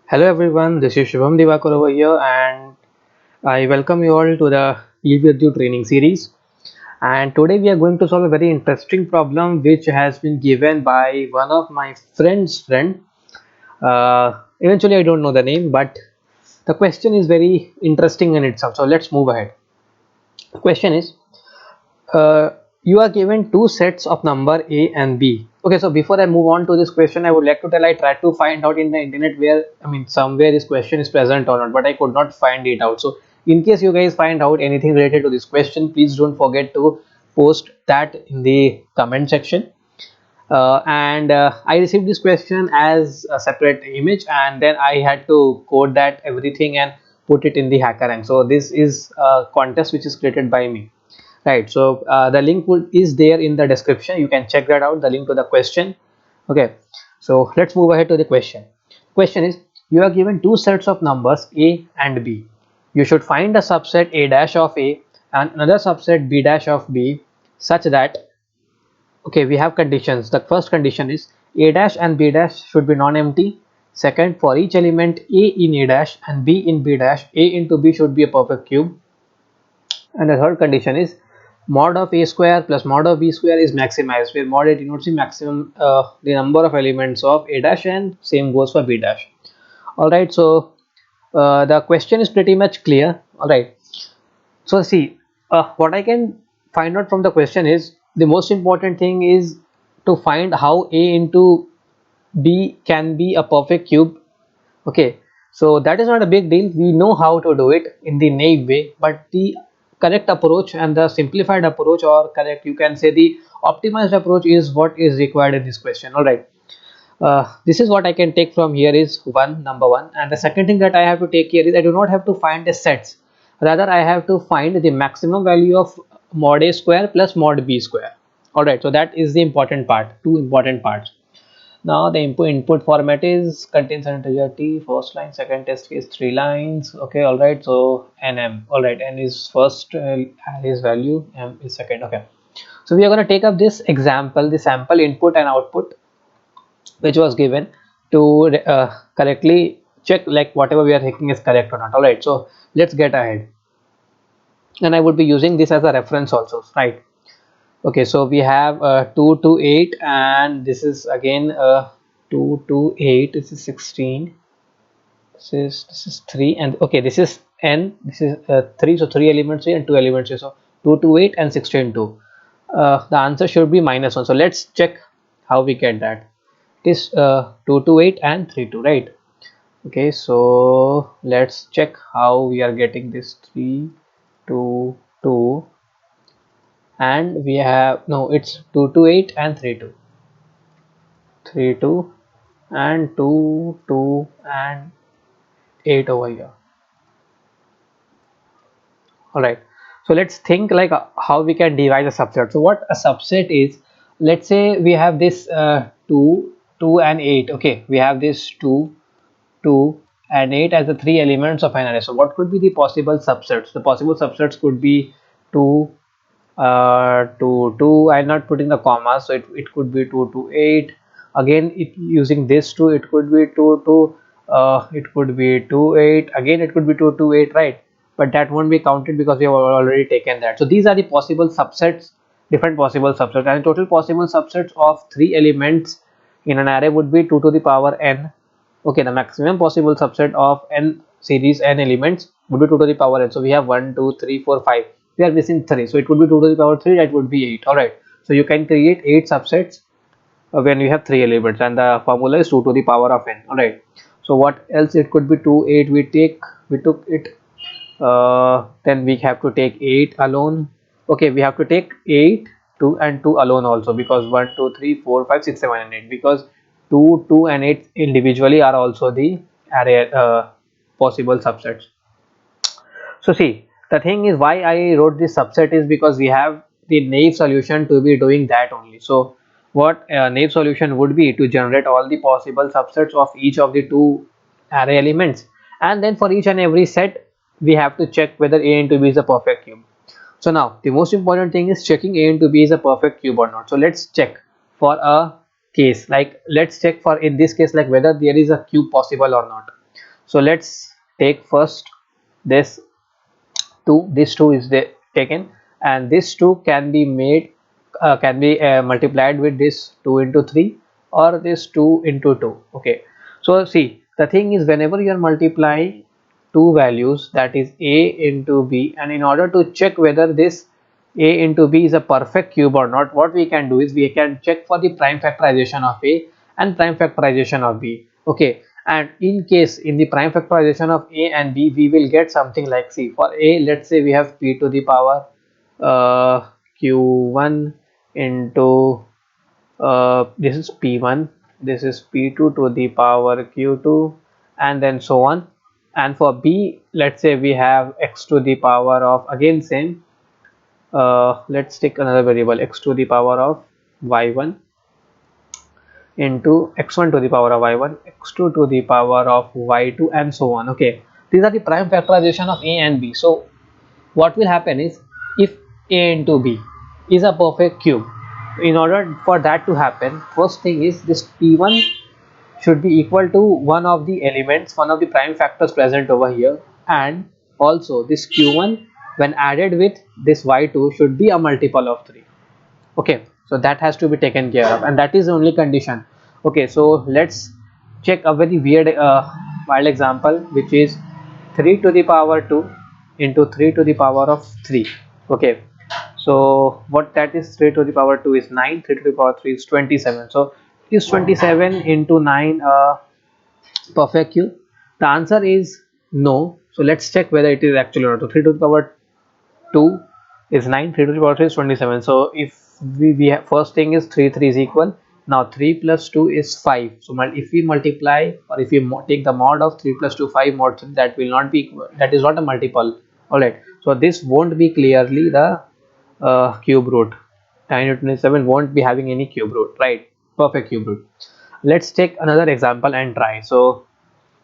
Hello everyone, this is Shubham Divakar over here and I welcome you all to the Live With You training series. And today we are going to solve a very interesting problem which has been given by one of my friend's friend. Eventually I don't know the name, but the question is very interesting in itself. So let's move ahead. The question is, uh, you are given two sets of number A and B. Okay, so before I move on to this question, I would like to tell I tried to find out in the internet where, somewhere this question is present or not, but I could not find it out. So in case you guys find out anything related to this question, please don't forget to post that in the comment section. And I received this question as a separate image, and then I had to code that everything and put it in the HackerRank. So this is a contest which is created by me. Right, so the link is there in the description. You can check that out, the link to the question. Okay, so let's move ahead to the question. Question is, you are given two sets of numbers A and B. You should find a subset A dash of A and another subset B dash of B such that, okay, we have conditions. The first condition is A dash and B dash should be non-empty. Second, for each element A in A dash and B in B dash, A into B should be a perfect cube. And the third condition is mod of a square plus mod of b square is maximized, where mod it denotes the maximum, the number of elements of a dash, and same goes for b dash. All right, so the question is pretty much clear. All right, so see, what I can find out from the question is the most important thing is to find how a into b can be a perfect cube. Okay, so that is not a big deal. We know how to do it in the naive way, but the correct approach and the simplified approach, or correct, you can say the optimized approach, is what is required in this question. All right, this is what I can take from here is number one, and the second thing that I have to take here is I do not have to find the sets, rather I have to find the maximum value of mod a square plus mod b square. All right, so that is the important part, two important parts. Now the input format is contains an integer t, first line, second test case, three lines. Okay, all right. So nm, all right, n is first array's value, m is second. Okay, so we are going to take up this example, the sample input and output, which was given to correctly check like whatever we are thinking is correct or not. All right, so let's get ahead, and I would be using this as a reference also, right? Okay, so we have 2 to 8, and this is again 2 to 8, this is 16, this is 3, and okay, this is n, this is 3, so 3 elements here and 2 elements here, so 2 to 8 and 16 2. The answer should be -1, so let's check how we get that. It is 2 to 8 and 3 2, right? Okay, so let's check how we are getting this 3 to 2, and we have, no, it's 2 to 8 and 3 2, 3 2 and 2 2 and 8 over here. All right, so let's think like how we can divide a subset. So what a subset is, let's say we have this 2 2 and 8. Okay, we have this 2 2 and 8 as the three elements of an array. So what could be the possible subsets? The possible subsets could be 2 to 2. I'm not putting the comma, so it could be 2 to 8. Again, it using this 2, it could be 2 to it could be 2 8. Again, it could be 2 to 8, right? But that won't be counted because we have already taken that. So these are the possible subsets, different possible subsets, and total possible subsets of three elements in an array would be 2 to the power n. Okay, the maximum possible subset of n series n elements would be 2 to the power n. So we have 1 2 3 4 5, we are missing 3, so it would be 2 to the power 3, that would be 8. All right, so you can create 8 subsets when you have 3 elements, and the formula is 2 to the power of n. All right, so what else it could be? 2 8, we took it, then we have to take 8 alone. Okay, we have to take 8 2 and 2 alone also, because 1 2 3 4 5 6 7 and 8, because 2 2 and 8 individually are also the array possible subsets. So see, the thing is why I wrote this subset is because we have the naive solution to be doing that only. So what a naive solution would be to generate all the possible subsets of each of the two array elements, and then for each and every set we have to check whether a into b is a perfect cube. So now the most important thing is checking a into b is a perfect cube or not. So let's check for a case, like let's check for, in this case, like whether there is a cube possible or not. So let's take first this 2. This 2 is taken, and this 2 can be made can be multiplied with this 2 into 3 or this 2 into 2. Okay, so see, the thing is, whenever you are multiplying two values, that is a into b, and in order to check whether this a into b is a perfect cube or not, what we can do is we can check for the prime factorization of a and prime factorization of b. Okay, and in case in the prime factorization of a and b, we will get something like, see, for a, let's say we have p to the power q1 into this is p1, this is p2 to the power q2, and then so on. And for b, let's say we have x to the power of, again same, let's take another variable, x to the power of y1 into x1 to the power of y1, x2 to the power of y2, and so on. Okay, these are the prime factorization of a and b. So what will happen is, if a into b is a perfect cube, in order for that to happen, first thing is this p1 should be equal to one of the elements, one of the prime factors present over here, and also this q1 when added with this y2 should be a multiple of 3. Okay, so that has to be taken care of, and that is the only condition. Okay, so let's check a very weird wild example, which is 3 to the power 2 into 3 to the power of 3. Okay, so what that is, 3 to the power 2 is 9, 3 to the power 3 is 27. So is 27 into 9 perfect cube? The answer is no. So let's check whether it is actually not. So 3 to the power 2 is 9, 3 to the power 3 is 27. So if we have, first thing is 3 is equal. Now 3 plus 2 is 5. So if we multiply, or if we take the mod of 3 plus 2, 5 mod 3, that will not be equal, that is not a multiple. Alright, so this won't be clearly the cube root. 9 into 27 won't be having any cube root, right? Perfect cube root. Let's take another example and try. So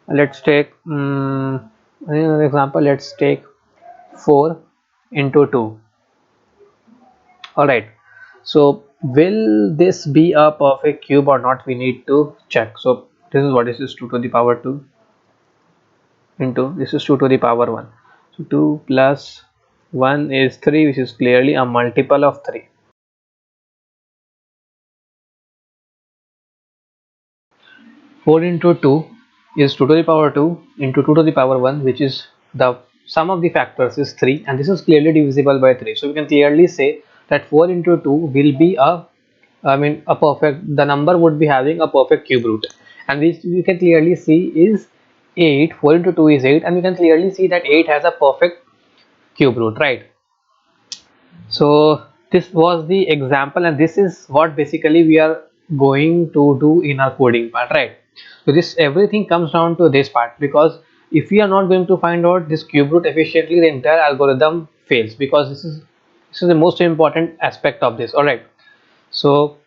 let's take another example. Let's take 4 into 2. All right, so will this be a perfect cube or not, we need to check. So this is what, this is 2 to the power 2 into this is 2 to the power 1. So 2 plus 1 is 3, which is clearly a multiple of 3. 4 into 2 is 2 to the power 2 into 2 to the power 1, which is the sum of the factors is 3, and this is clearly divisible by 3. So we can clearly say that 4 into 2 will be a, I mean, a perfect, the number would be having a perfect cube root, and which we can clearly see is 8. 4 into 2 is 8, and we can clearly see that 8 has a perfect cube root, right? So this was the example, and this is what basically we are going to do in our coding part, right? So this, everything comes down to this part, because if we are not going to find out this cube root efficiently, the entire algorithm fails, because this is the most important aspect of this. All right, so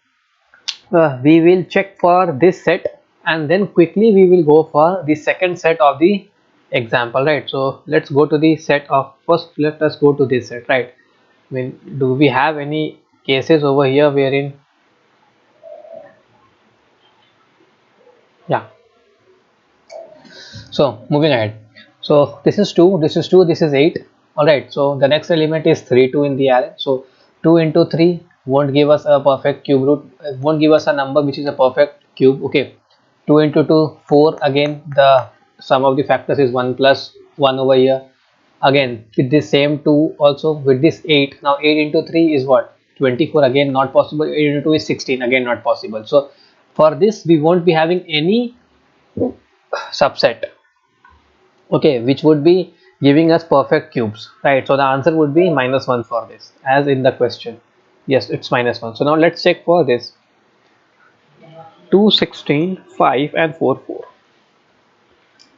we will check for this set, and then quickly we will go for the second set of the example, right? So let's go to the set of, first let us go to this set, right? I mean, do we have any cases over here wherein, yeah, so moving ahead. So this is 2, this is 2, this is 8. All right, so the next element is 3, 2 in the array. So 2 into 3 won't give us a perfect cube root, won't give us a number which is a perfect cube. Okay, 2 into 2, 4. Again, the sum of the factors is 1 plus 1 over here. Again with this same 2, also with this 8. Now 8 into 3 is what, 24. Again not possible. 8 into 2 is 16. Again not possible. So for this we won't be having any subset, okay, which would be giving us perfect cubes, right? So the answer would be -1 for this, as in the question. Yes, it's -1. So now let's check for this 2, 16, 5 and 4, 4.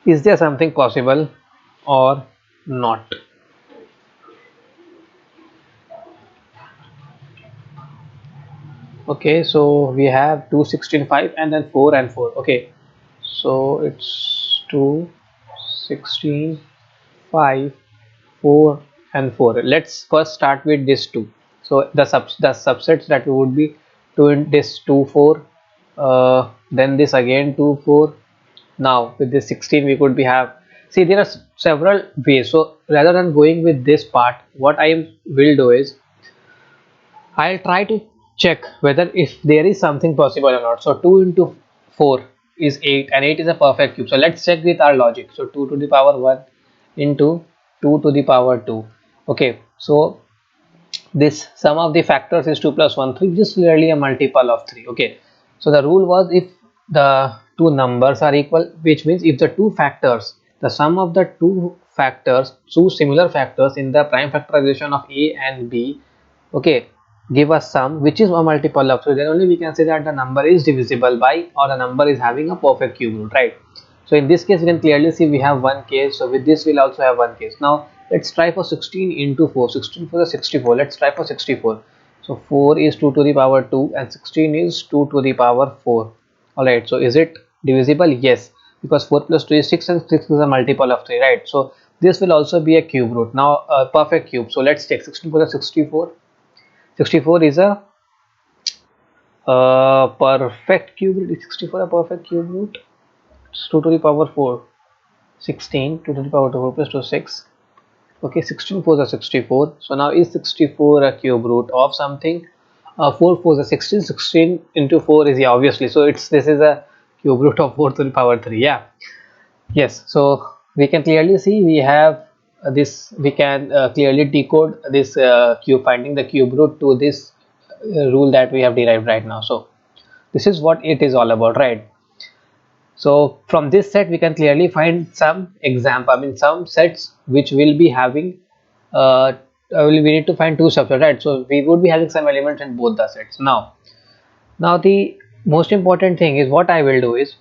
Is there something possible or not? Okay, so we have 2, 16, 5 and then 4 and 4. Okay, so it's 2, 16, 5, 4 and 4. Let's first start with this 2. So the subsets that would be 2 in this 2, 4, then this again 2, 4, Now with this 16 we could be have, see there are several ways. So rather than going with this part, what I will do is I'll try to check whether if there is something possible or not. So 2 into 4 is 8 and 8 is a perfect cube. So let's check with our logic. So 2 to the power 1 into 2 to the power 2. Okay, so this sum of the factors is 2 plus 1 3, which is clearly a multiple of 3. Okay, so the rule was if the two numbers are equal, which means if the two factors, the sum of the two factors, two similar factors in the prime factorization of a and b, okay, give us sum which is a multiple of 3, then only we can say that the number is divisible by, or the number is having a perfect cube root, right? So in this case we can clearly see we have one case. So with this we'll also have one case. Now let's try for 16 into 4. 16 for the 64. Let's try for 64. So 4 is 2 to the power 2 and 16 is 2 to the power 4. Alright, so is it divisible? Yes, because 4 plus 2 is 6 and 6 is a multiple of 3, right? So this will also be a cube root. Now a perfect cube. So let's take 16 for the 64. 64 is a perfect cube root. Is 64 a perfect cube root? It's 2 to the power 4. 16, 2 to the power 2, 4 plus 2, 6. Okay, 16 4 is 64. So now is 64 a cube root of something? 4 4 is 16. 16 into 4 is, yeah, obviously. So this is a cube root of 4 to the power 3. Yeah. Yes. So we can clearly see we have this. We can clearly decode this cube, finding the cube root to this rule that we have derived right now. So this is what it is all about, right? So from this set we can clearly find some example, I mean some sets which will be having we need to find two subsets, right? So we would be having some elements in both the sets. Now the most important thing is what I will do is,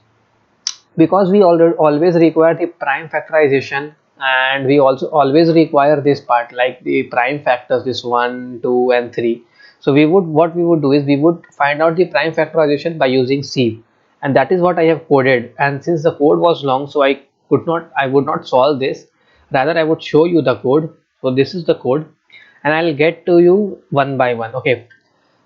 because we always require the prime factorization, and we also always require this part like the prime factors, this 1 2 and 3. So what we would do is we would find out the prime factorization by using sieve, and that is what I have coded. And since the code was long, so I would not solve this, rather I would show you the code. So this is the code and I'll get to you one by one. Okay,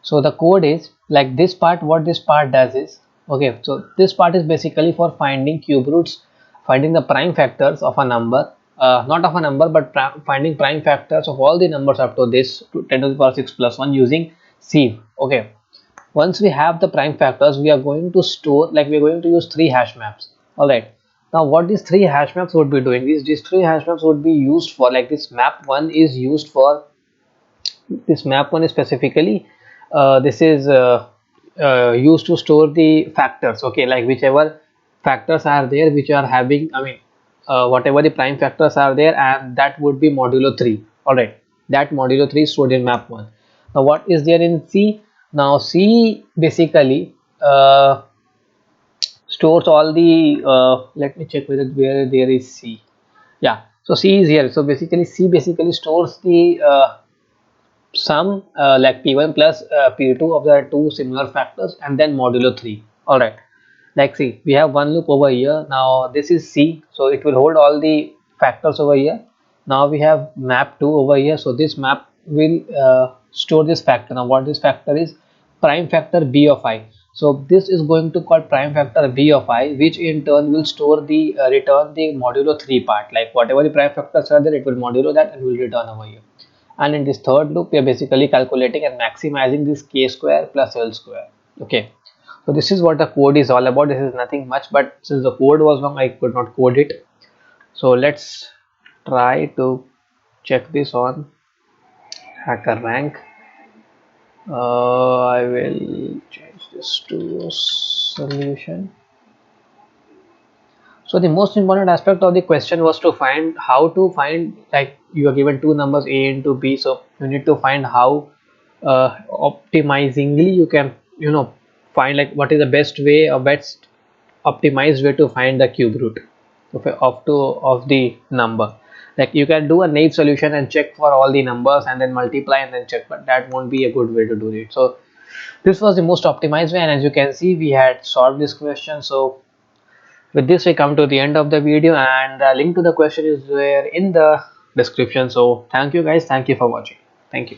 so the code is like this part. What this part does is, okay, so this part is basically for finding cube roots, finding the prime factors of a number, not of a number but finding prime factors of all the numbers up to this to 10 to the power 6 plus 1 using sieve. Okay, once we have the prime factors, we are going to store, like we are going to use three hash maps. All right, now what these three hash maps would be doing is, these three hash maps would be used for, like this map 1 is used for, this map 1 is specifically this is used to store the factors. Okay, like whichever factors are there which are having, I mean whatever the prime factors are there, and that would be modulo 3. All right, that modulo 3 is stored in map 1. Now what is there in C? Now C basically stores all the let me check where there is C. Yeah, so C is here. So basically C basically stores the sum like p1 plus p2 of the two similar factors and then modulo 3. All right, like see, we have one loop over here. Now this is C, so it will hold all the factors over here. Now we have map 2 over here, so this map will store this factor. Now what this factor is? Prime factor b of I. So this is going to call prime factor b of I, which in turn will store the return the modulo 3 part, like whatever the prime factors are there, it will modulo that and will return over here. And in this third loop we are basically calculating and maximizing this k square plus l square. Okay, so this is what the code is all about. This is nothing much, but since the code was long I could not code it. So let's try to check this on HackerRank. I will change this to solution. So the most important aspect of the question was to find how to find, like you are given two numbers a into b, so you need to find how optimizingly you can, you know, find like what is the best way or best optimized way to find the cube root of the number. Like you can do a naive solution and check for all the numbers and then multiply and then check, but that won't be a good way to do it. So this was the most optimized way, and as you can see we had solved this question. So with this we come to the end of the video, and the link to the question is there in the description. So thank you guys, thank you for watching, thank you.